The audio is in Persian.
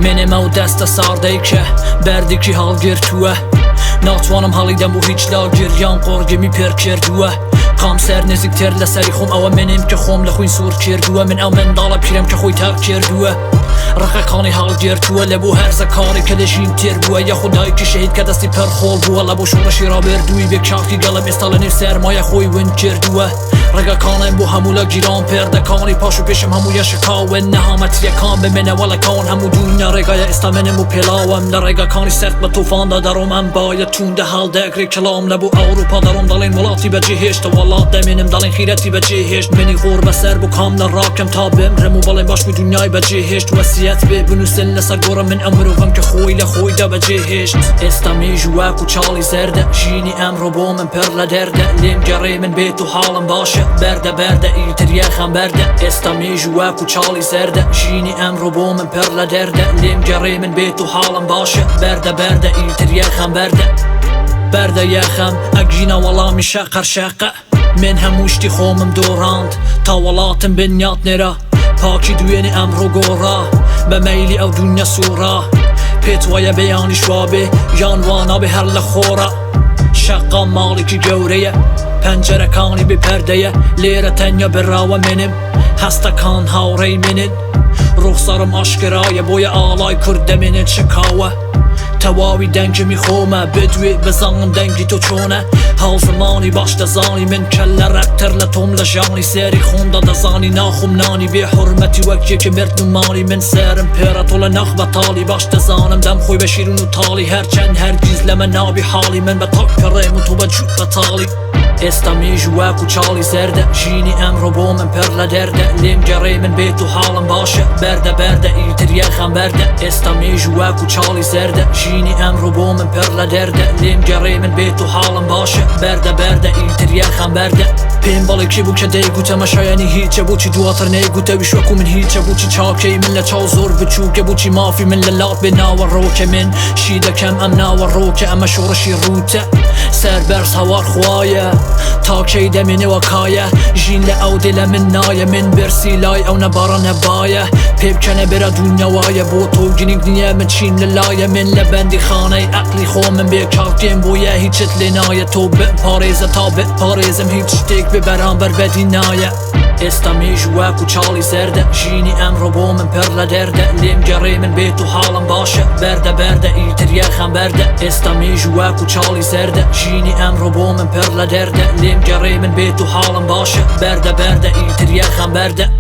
منم و دست ساردهی که بردی کی هالگیر توه ناتوانم هالیدم بو هیچ لاگریان قرگمی پر کردوه قام سر نزیکتر لسری خوم او منم که خوم لخوین سور کردوه من او من دالا پیرم که خوی تر کردوه رقیقانی هالگیر توه لبو هر زکاری که لشین تیر بوه یا خدایی که شهید که دستی پر خول بوه لبو شورشی را بردوی به کاکی گلم استالنی سرمایه خوی ون کردوه رقیقانم بو همولا گیران پردکانی پاشو پیشم همویا شکاوه نهامت یکان به منه ولا کان همو دنیا رقای استامنم و پلاوم لرقیقانی سرد به توفان دارم ام باید تونده حال دگری کلام لبو اروپا دارم دالین ملاتی به جهشت والات دمینم دالین خیرتی به جهشت منی غور به سر بو کامل راکم تا بمرم و بالین باش بو دنیای به جهشت وصیت به بنوسن لسر گورم من امروغم که خوی لخوی ده به جهشت استامی جواک و چالی زرده جینی امرو بومن پر لدرده لیم گره من بیتو حالم باشه برده برده ایتر یخم برده استامی جواک و چالی زرده جینی امرو بومن پر لدرده لیم گره من بیتو حالم باشه برده برده ایتر یخم برده یخم اگینا والا میشه قرشقه من هموشتی خومم دوراند تا ولاتم بنیات نرا پاکی دوینی امرو گورا به میلی او دنیا سورا پیتوای بیانی شوابه یانوانا به هر لخورا شقا مالکی گوریه پنجره کانی به پردeye لیره تنیا براوه منم هستا کان هاوری منن رخصارم آشکرایه بوی آلای کرده منن شکاوه تواوی دنگ میخومه بدوی بزنم دنگی تو چونه حال زمانی باش دزانی من کل رکتر لطم لجانی سری خونده دزانی ناخم نانی بی حرمتی وکیه که مرد نمانی من سرم پیره طول نخ بطالی باش دزانم دم خوی بشیرون و تالی هرچند هرگیز لمن نابی حالی من بطاک پرم و تو بجود بطالی استامی جواک و چالی زرده جینی امرو بومن پر لدرده لیم گره من بیتو حالم باشه برده برده ایتر یخم برده استامی جواک و چالی زرده جینی امرو بومن پر لدرده لیم گره من بیتو حالم باشه برده برده ایتر یخم برده پیم بالا کی بو که دیگوته مشایانی هیچه بو چی دواتر نیگوته بیشوکو من هیچه بو چی چاکی من لچاو زور بچوکه بو چی مافی من للات بناور روکه من شیده کم ام ناور روکه اما شورشی روته سر برس هوار خوایه تا کی دمینه وکایه جین لعو دل من نایه من برسی لای او نبارا نبایه پیب کنه برا دنیا وایه بو تو گینیگ نیه من چین للایه من لبندی خانه اقلی خو من بیکاکیم بویه هیچت لنایه تو بم پاریزه تا بم پاریزم هیچ تیک ببرام بر بدینایه استامی جواک و چالی زرده جینی امرو بومن پر لدرده لیم گره من بیتو حالم باشه برده برده ایتر یخم برده استامی جواک و چالی زرده جینی امرو بومن پر لدرده لیم گره من بیتو حالم باشه برده برده ایتر یخم برده